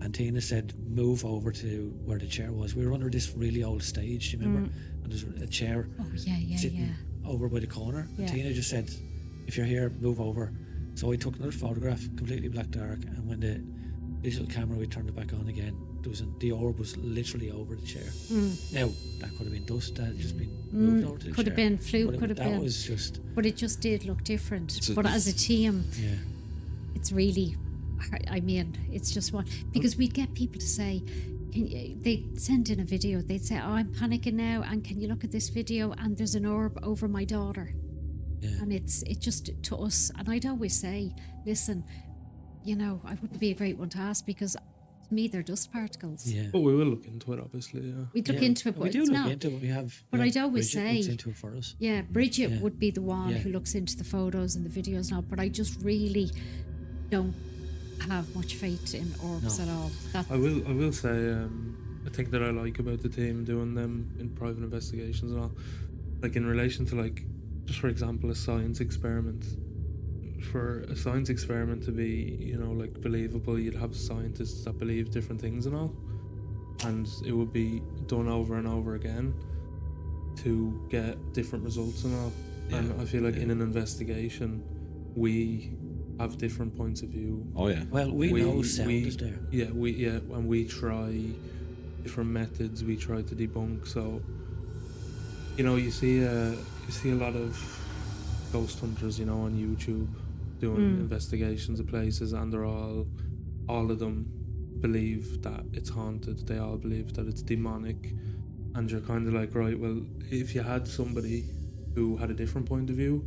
And Tina said, move over to where the chair was. We were under this really old stage, do you remember? And there's a chair
Oh, yeah.
sitting over by the corner. And
Yeah.
Tina just said, if you're here, move over. So I took another photograph, completely black dark. And when the digital camera, we turned it back on again, the orb was literally over the chair. Now, that could have been dust that had just been moved over to the
Could
chair.
have been fluke,
But
could have
that
been.
was just,
But it just did look different.
It's a-
But as a team,
yeah.
it's really, I mean, it's just one, because we'd get people to say, they'd send in a video, they'd say, oh, I'm panicking now, and can you look at this video, and there's an orb over my daughter.
Yeah.
And it just, to us, and I'd always say, listen, I wouldn't be a great one to ask, because to me they're dust particles.
Yeah.
But we will look into it, obviously. Yeah.
We'd look
Yeah,
into it, but
we do
it's
look
not.
into it. We have.
But
yeah,
I'd always
Bridget looks
say-
into it for us.
Yeah, Bridget
Yeah.
would be the one
Yeah.
who looks into the photos and the videos now, but I just really don't have much faith in orbs
No.
at all.
I will say, a thing that I like about the team doing them in private investigations and all, like in relation to, like, just for example, a science experiment. For a science experiment to be, like, believable, you'd have scientists that believe different things and all, and it would be done over and over again to get different results and all. And
Yeah,
I feel like
yeah.
in an investigation, we have different points of view.
Oh yeah.
Well, we know sound is there.
And we try different methods. We try to debunk. So, you see a lot of ghost hunters, on YouTube doing investigations of places, and they're all of them believe that it's haunted. They all believe that it's demonic, and you're kind of like, right, well, if you had somebody who had a different point of view,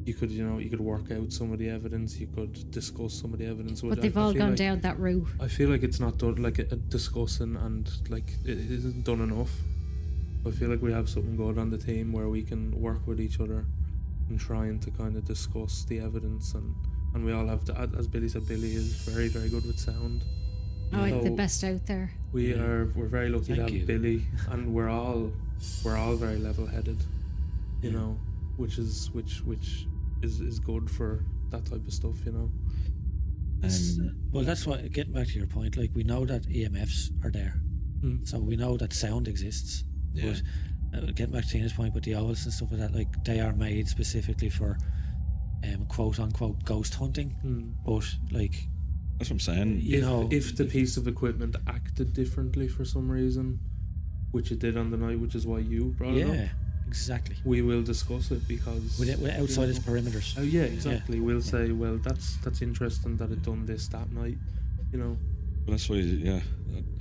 you could, you could work out some of the evidence, you could discuss some of the evidence.
But they've all gone down that route.
I feel like it's not done, like, discussing, and like it isn't done enough. I feel like we have something good on the team where we can work with each other and trying to kind of discuss the evidence, and we all have to, as Billy said, Billy is very, very good with sound.
Oh, the
So
best out there.
we're very lucky to
Thank
have
you.
Billy, and we're all very level-headed,
Yeah.
which is good for that type of stuff,
Well, that's why, getting back to your point, like, we know that EMFs are there. So we know that sound exists.
Yeah.
But getting back to Tina's point with the owls and stuff like that, like, they are made specifically for quote unquote ghost hunting. But, like,
That's what I'm saying.
you know,
if the piece of equipment acted differently for some reason, which it did on the night, which is why you brought it
yeah,
up,
exactly.
we will discuss it, because
With outside its perimeters.
oh yeah, exactly. We'll say, well, that's interesting that it done this that night,
But that's why, yeah.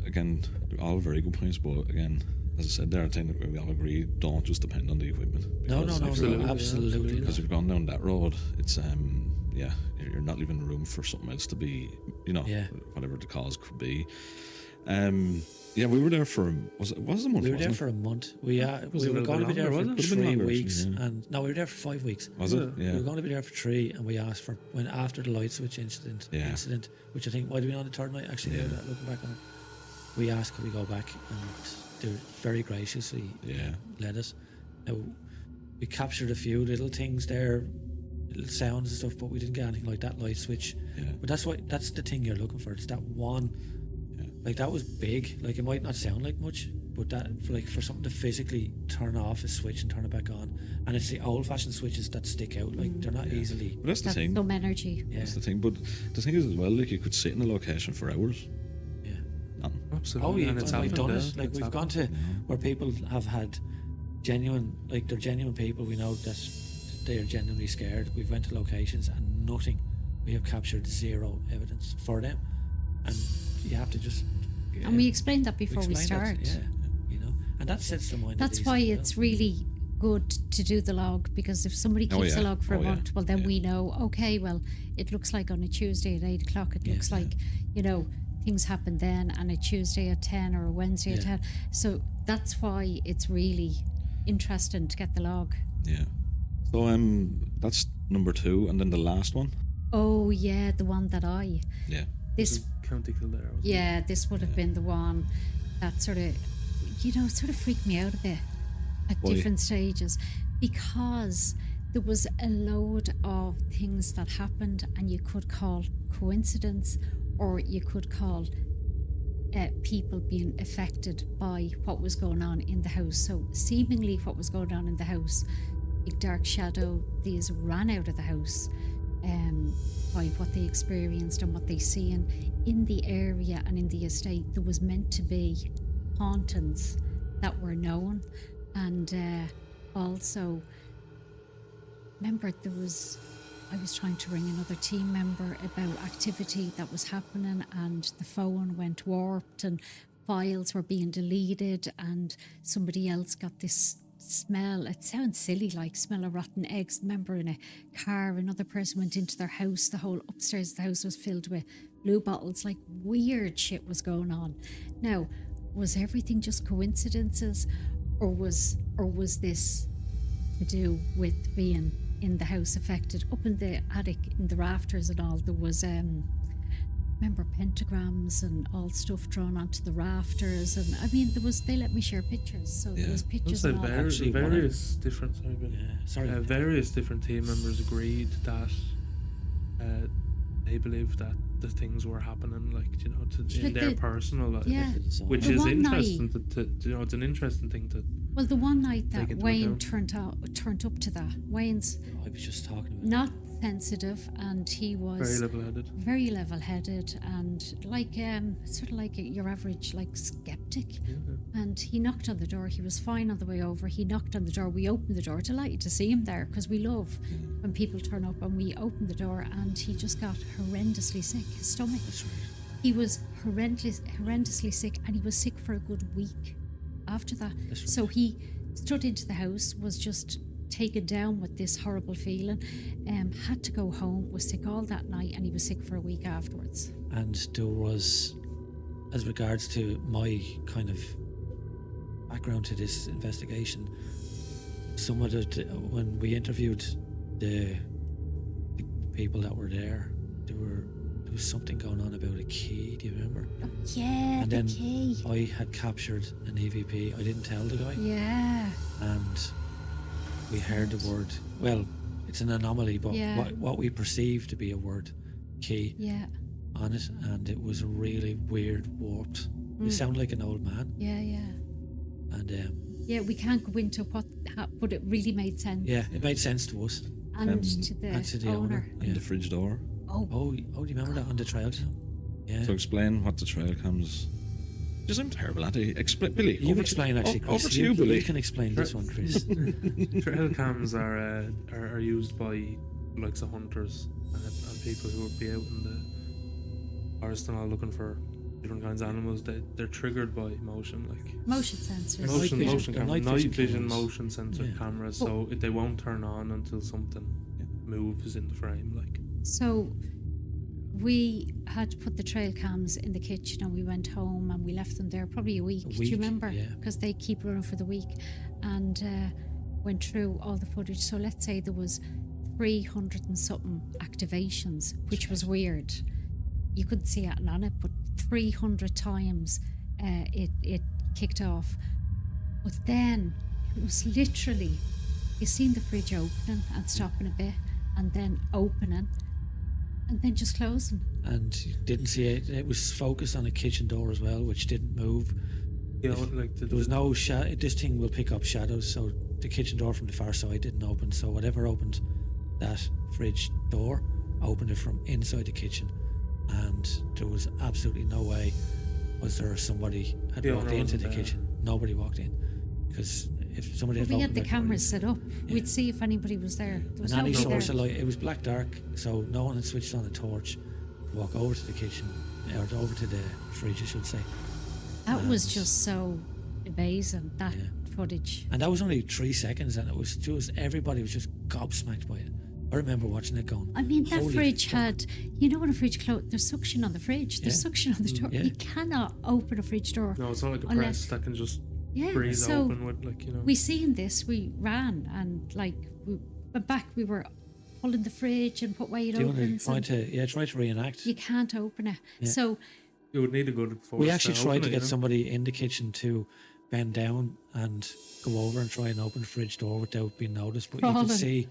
Again, all very good points. But again, as I said there, I think that we all agree, don't just depend on the equipment.
No,
Because if
absolutely,
you're-
absolutely
Because
not.
if you've gone down that road, it's you're not leaving room for something else to be,
Yeah.
whatever the cause could be. We were there for was it a month?
We were there
wasn't
for a month. We
Was it
were
a
going to be
bit
there
longer,
for
was it?
Could have been
3
longer,
weeks,
actually, yeah.
and no, we were there for 5 weeks.
Was it?
We
Yeah.
were going to be there for 3, and we asked for when after the light switch incident,
Yeah.
which I think might have been on the third night. Actually,
Yeah.
now that looking back on it, we asked could we go back, and they very graciously
Yeah.
let us. Now, we captured a few little things there, little sounds and stuff, but we didn't get anything like that light switch.
Yeah.
But that's the thing you're looking for. It's that one.
Yeah.
Like, that was big. Like, it might not sound like much, but that, like, for something to physically turn off a switch and turn it back on, and it's the old-fashioned switches that stick out. Like, they're not easily.
But that's the
That's
thing.
some energy.
Yeah,
That's the thing. But the thing is as well, like, you could sit in a location for hours.
yeah.
Nothing.
Absolutely.
Oh, yeah,
and it's
we've
happened,
done
yeah.
it. Like,
It's
we've gone
happened.
to where people have had genuine, like, they're genuine people. We know that they are genuinely scared. We've went to locations and nothing. We have captured 0 evidence for them, and you have to just.
And we explained that before we
explain
start.
that, yeah, and that sets the mind. at
That's
ease
why
as well.
it's really good to do the log, because if somebody
Oh,
keeps a
yeah.
log for a
Oh, yeah.
month, well, then
Yeah.
we know, okay, well, it looks like on a Tuesday at 8 o'clock, it looks like, you know, things happen then, and a Tuesday at 10 or a Wednesday at 10. So that's why it's really interesting to get the log.
Yeah. So that's number 2, and then the last one.
Oh, yeah, the one that
Yeah.
this,
County Kildare. wasn't it?
yeah, this would have been the one that sort of, you know, sort of freaked me out a bit at
Why?
different stages, because there was a load of things that happened, and you could call coincidence, or you could call people being affected by what was going on in the house. So seemingly what was going on in the house, big dark shadow, these ran out of the house by what they experienced and what they seen in the area and in the estate. There was meant to be hauntings that were known, and also remember I was trying to ring another team member about activity that was happening, and the phone went warped and files were being deleted, and somebody else got this smell. It sounds silly, like smell of rotten eggs. Remember, in a car, another person went into their house. The whole upstairs of the house was filled with blue bottles. Like, weird shit was going on. Now, was everything just coincidences, or was this to do with being in the house affected? Up in the attic, in the rafters and all, there was remember pentagrams and all stuff drawn onto the rafters, and I mean they let me share pictures, so there was
I'd
pictures
say
and all.
Actually, one of-
various different. Sorry, Bill.
Sorry.
Various different team members agreed that they believed that the things were happening, like, you know, in their personal life.
Yeah.
Which
The
is
one
interesting to you know, it's an interesting thing to.
Well, the one night
Take
that
into
Wayne
account.
turned up to that, Wayne's
I was just talking about
not sensitive, and he was
Very level-headed.
very level-headed, and like sort of like your average like skeptic. And he knocked on the door. He was fine on the way over. He knocked on the door. We opened the door, delighted to see him there, because we love when people turn up. And we opened the door, and he just got horrendously sick. His stomach.
That's right.
He was horrendously sick, and he was sick for a good week after that.
That's right.
So he stood into the house, was just taken down with this horrible feeling, had to go home, was sick all that night, and he was sick for a week afterwards.
And there was, as regards to my kind of background to this investigation, some of when we interviewed the people that were there, there was something going on about a key. Do you remember?
Oh, yeah,
And
the
then
key.
I had captured an EVP. I didn't tell the guy,
Yeah.
and we heard the word. Well, it's an anomaly, but
Yeah.
what we perceived to be a word, key,
Yeah.
on it, and it was a really weird, warped. It sounded like an old man,
Yeah. Yeah.
and
Yeah. We can't go into but it really made sense.
yeah, it made sense to us
And to the,
and to the
owner.
owner.
And
Yeah.
the fridge door.
Oh, do you remember that on the trail cam? Yeah.
So explain what the trail cams. Because I'm terrible at it. Explain, Billy.
You
over
explain,
to,
actually, Chris.
Over to you, Billy.
You can explain this one, Chris.
Trail cams are used by likes of hunters and people who would be out in the forest and all looking for different kinds of animals. They're triggered by motion, like
Motion sensors.
Night
motion
vision- they're
cameras,
night
night
vision
vision
cameras.
motion sensor
Yeah.
cameras. So they won't turn on until something moves in the frame. Like
So we had to put the trail cams in the kitchen, and we went home and we left them there probably a week. Do you
week,
remember?
yeah.
Because they keep running for the week, and went through all the footage. So let's say there was 300 and something activations, which was weird. You couldn't see it on it, but 300 times it kicked off. But then it was literally, you seen the fridge opening and stopping a bit, and then opening, and then just closing.
And you didn't see it. It was focused on a kitchen door as well, which didn't move.
you know, like
There was no shadow. This thing will pick up shadows, so the kitchen door from the far side didn't open. So whatever opened that fridge door opened it from inside the kitchen, and there was absolutely no way was there somebody had
The
walked
owner
into
wasn't
the
there.
kitchen. Nobody walked in, because if somebody
But
had
we had
opened
the
door,
cameras set up.
Yeah.
We'd see if anybody was there. There was
and any
nobody
source
there.
of light, it was black dark, so no one had switched on a torch. Walk over to the kitchen, or over to the fridge, I should say.
That was
And-
just so amazing. That
Yeah.
footage.
And that was only 3 seconds, and it was just everybody was just gobsmacked by it. I remember watching it going.
I mean, that
"Holy
fridge
fuck."
had, you know, when a fridge closed, there's suction on the fridge. There's
Yeah.
suction on the door.
yeah.
You cannot open a fridge door.
No, it's not like a
Unless-
press that can just
Yeah,
breeze
so
open with, like, you know.
we seen this. We ran and like we went back. We were pulling the fridge and put way it
Doing it,
opens.
trying
and
to reenact.
you can't open it.
Yeah.
So
You would need a good force.
We actually
to
tried
open
to
it,
get
you know?
somebody in the kitchen to bend down and go over and try and open the fridge door without being noticed. But you
Crawling.
could see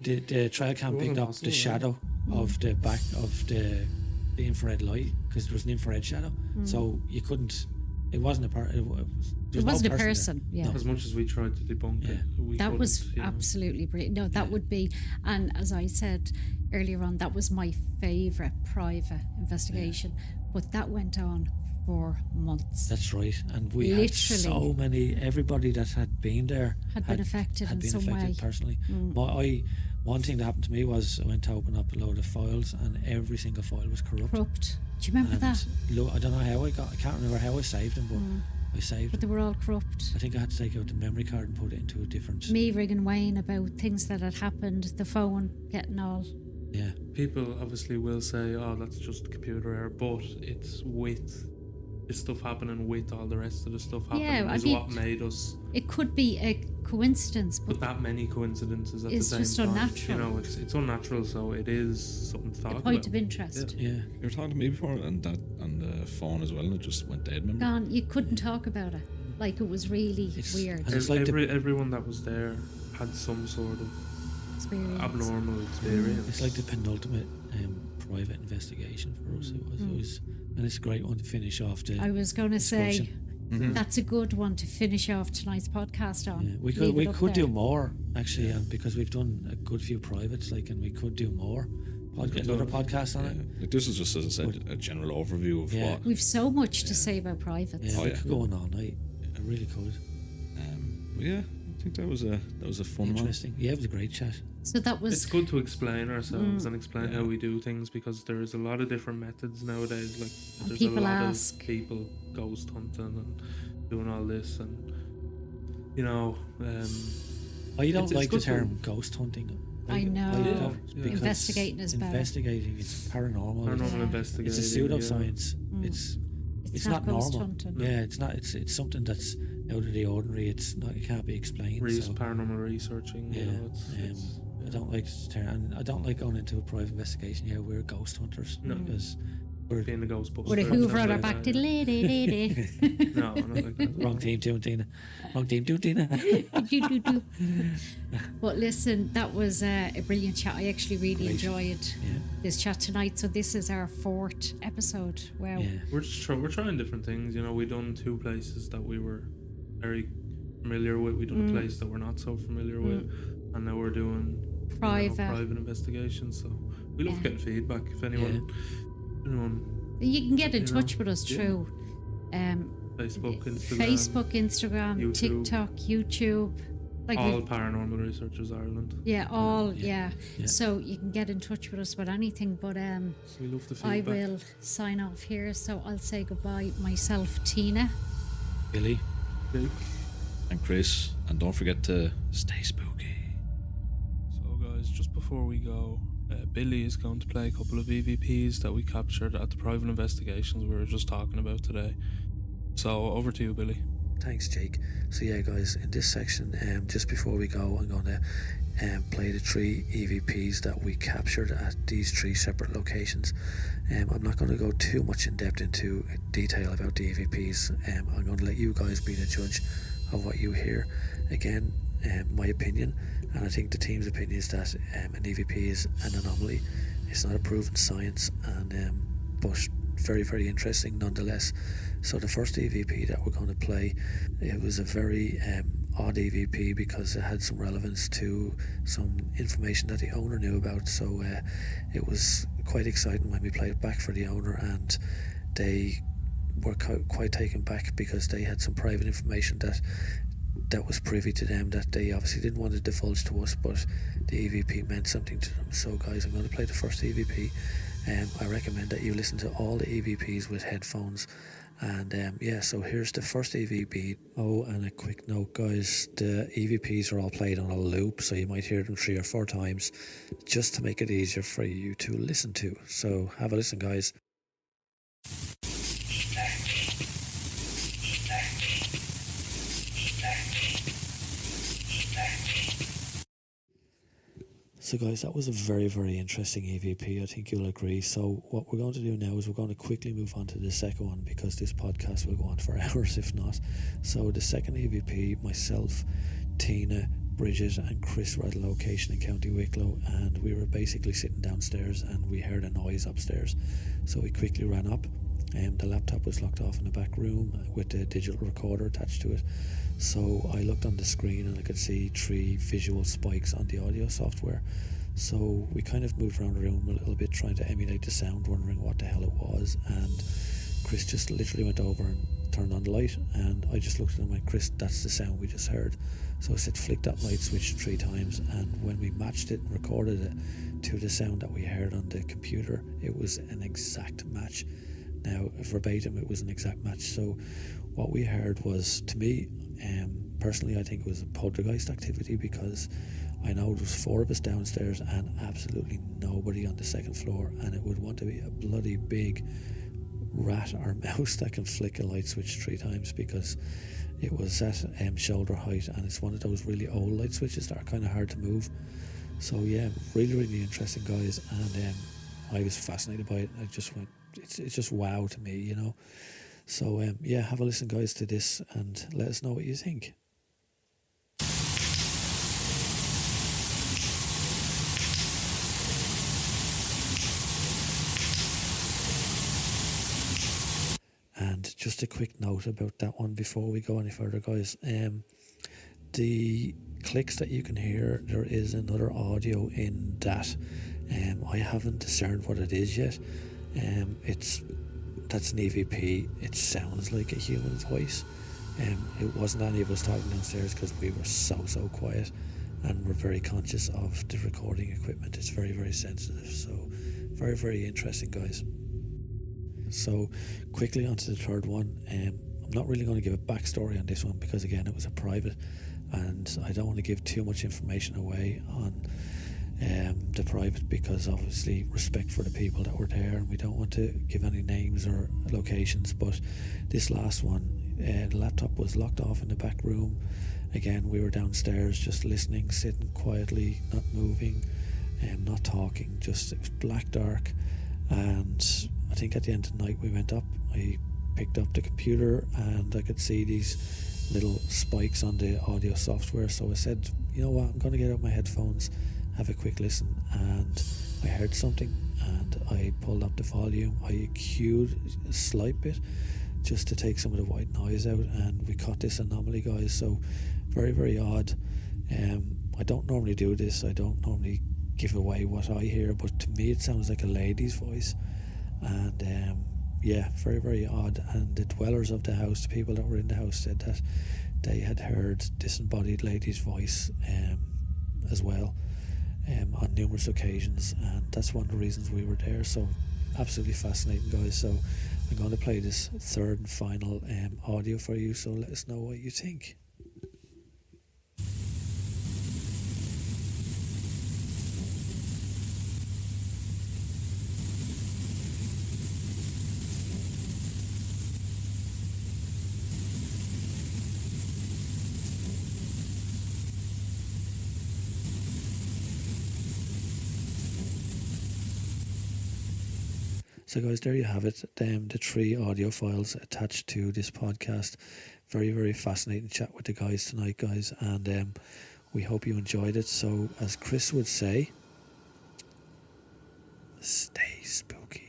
the trail cam
It
picked
wasn't
up
possible,
the
yeah.
shadow of the back of the infrared light because there was an infrared shadow. So you couldn't. It wasn't a part. It
wasn't a person.
There.
Yeah.
No.
As much as we tried to debunk
Yeah.
it, we
that
couldn't,
was
you know.
absolutely brilliant. No, that would be, and as I said earlier on, that was my favourite private investigation. But that went on for months.
That's right, and we
Literally.
had so many. Everybody that had been there
Had been affected in some way.
personally. One thing that happened to me was I went to open up a load of files, and every single file was corrupt.
Corrupt. Do you remember
And
that?
look, I don't know how I can't remember how I saved them, but I saved
But
them.
they were all corrupt.
I think I had to take out the memory card and put it into a different.
Me ringing Wayne about things that had happened, the phone getting all.
Yeah,
People obviously will say, "Oh, that's just a computer error," but it's stuff happening with all the rest of the stuff happening
Yeah, I
is
mean-
what made us.
It could be a coincidence, but
But that many coincidences at
It's
the same
just
time,
unnatural.
You know, it's unnatural, so it is something to
a
talk
point
about.
of interest.
yeah.
You were talking to me before, and that on the phone as well, and it just went dead. Remember?
Gone. You couldn't talk about it. Like it was really
It's-
weird
and it's like
Everyone that was there had some sort of
experience.
abnormal experience.
It's like the penultimate private investigation for us. It was, and it's a great one to finish off the.
I was going to say
discussion.
that's a good one to finish off tonight's podcast on.
Yeah, we
Leave
could
it up
do
there.
more actually, and because we've done a good few privates, like, and we could do more. Another podcast on it.
Like, this is just, as I said, a general overview of
Yeah.
what.
We've so much to say about privates.
Yeah,
Oh,
we
yeah.
could go on all night. I really could.
But yeah, I think that was a fun one.
Interesting. Yeah, it was a great chat.
So that was
It's good to explain ourselves
Mm.
and explain how we do things, because there's a lot of different methods nowadays. Like
And
there's
people
a lot
ask.
of people ghost hunting and doing all this, and you know,
I don't
It's
like the
good to-
term ghost hunting.
I know.
don't,
Yeah.
because
Investigating is better.
Investigating, it's paranormal.
paranormal
Yeah.
investigating.
It's a pseudoscience. It's not
ghost
normal.
hunting.
Yeah, it's not. It's something that's out of the ordinary. It's not. It can't be explained. So,
Paranormal researching.
yeah,
You know, it's
I don't like the term, and I don't like going into a private investigation. Yeah, we're ghost hunters
No.
because we're
being the Ghostbusters.
With a
and
Hoover
stuff
on our
like
back.
that, yeah.
Diddly-dee-dee-dee.
No, not like that.
wrong team, too, Tina. Wrong team, too, Tina.
Do-do-do. But listen, that was a brilliant chat. I actually really
Great.
enjoyed
Yeah,
this chat tonight. So this is our 4th episode. Wow.
yeah.
We're just we're trying different things. You know, we done 2 places that we were very familiar with. We done a place that we're not so familiar with, and now we're doing
Private.
private investigations. So we love
Yeah.
getting feedback. If anyone,
You can get in
You know,
touch with us
yeah.
through
Facebook, Instagram,
YouTube,
YouTube.
TikTok, YouTube. Like
all
we've-
Paranormal Researchers Ireland.
yeah, all yeah.
Yeah.
So you can get in touch with us with anything. But
We love the
I
feedback.
will sign off here. So I'll say goodbye. Myself, Tina.
Billy.
Jake.
And Chris, and don't forget to stay spooky.
So guys, just before we go, Billy is going to play a couple of EVPs that we captured at the private investigations we were just talking about today. So over to you, Billy.
Thanks, Jake. So yeah, guys, in this section, just before we go, I'm going to play the 3 EVPs that we captured at these 3 separate locations. I'm not going to go too much in depth into detail about the EVPs. I'm going to let you guys be the judge of what you hear. Again, my opinion, and I think the team's opinion, is that an EVP is an anomaly. It's not a proven science, and but very, very interesting nonetheless. So the first EVP that we're going to play, it was a very odd EVP because it had some relevance to some information that the owner knew about. So it was quite exciting when we played it back for the owner, and they were quite taken back because they had some private information that was privy to them that they obviously didn't want to divulge to us, but the EVP meant something to them. So guys, I'm going to play the first EVP. I recommend that you listen to all the EVPs with headphones, And so here's the first EVP. Oh, and a quick note, guys, the EVPs are all played on a loop, so you might hear them 3 or 4 times just to make it easier for you to listen to. So have a listen, guys. So guys, that was a very, very interesting EVP, I think you'll agree. So what we're going to do now is we're going to quickly move on to the second one, because this podcast will go on for hours if not. So the second EVP, myself, Tina, Bridget and Chris were at a location in County Wicklow, and we were basically sitting downstairs and we heard a noise upstairs. So we quickly ran up. The laptop was locked off in the back room with the digital recorder attached to it. So I looked on the screen and I could see 3 visual spikes on the audio software. So we kind of moved around the room a little bit trying to emulate the sound, wondering what the hell it was. And Chris just literally went over and turned on the light, and I just looked at him and went, Chris, that's the sound we just heard. So I said, flick that light switch 3 times, and when we matched it and recorded it to the sound that we heard on the computer, it was an exact match. Now, verbatim, it was an exact match. So what we heard was, to me, personally, I think it was a poltergeist activity, because I know there was 4 of us downstairs and absolutely nobody on the second floor, and it would want to be a bloody big rat or mouse that can flick a light switch 3 times, because it was at shoulder height, and it's one of those really old light switches that are kind of hard to move. So yeah, really, really interesting, guys, and I was fascinated by it. I just went, it's just wow to me, you know. So have a listen, guys, to this and let us know what you think. And just a quick note about that one before we go any further, guys. The clicks that you can hear, there is another audio in that. I haven't discerned what it is yet. That's an EVP. It sounds like a human voice. It wasn't any of us talking downstairs, because we were so quiet, and we're very conscious of the recording equipment. It's very, very sensitive. So very, very interesting, guys. So quickly on to the third one. I'm not really going to give a backstory on this one, because again, it was a private, and I don't want to give too much information away on the private, because obviously respect for the people that were there, and we don't want to give any names or locations. But this last one, the laptop was locked off in the back room. Again, we were downstairs just listening, sitting quietly, not moving, not talking, just it was black dark. And I think at the end of the night we went up, I picked up the computer and I could see these little spikes on the audio software. So I said, you know what, I'm going to get out my headphones, have a quick listen, and I heard something, and I pulled up the volume. I cued a slight bit just to take some of the white noise out, and we caught this anomaly, guys. So very, very odd. I don't normally do this. I don't normally give away what I hear, but to me it sounds like a lady's voice, and very, very odd. And the dwellers of the house, the people that were in the house, said that they had heard disembodied lady's voice as well, on numerous occasions, and that's one of the reasons we were there. So absolutely fascinating, guys. So I'm going to play this third and final audio for you, so let us know what you think. So guys, there you have it, the 3 audio files attached to this podcast. Very, very fascinating chat with the guys tonight, guys, and we hope you enjoyed it. So as Chris would say, stay spooky.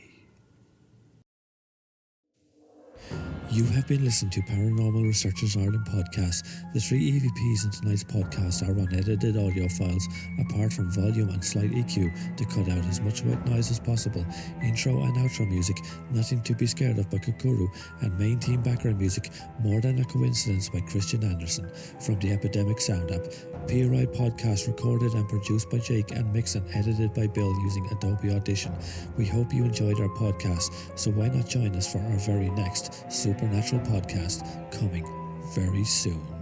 You have been listening to Paranormal Researchers Ireland podcast. The 3 EVPs in tonight's podcast are unedited audio files, apart from volume and slight EQ to cut out as much white noise as possible. Intro and outro music, Nothing to be Scared of by Kukuru, and main theme background music, More Than a Coincidence by Christian Anderson from the Epidemic Sound app. PRI podcast recorded and produced by Jake and mixed and edited by Bill using Adobe Audition. We hope you enjoyed our podcast, so why not join us for our very next super Supernatural podcast coming very soon.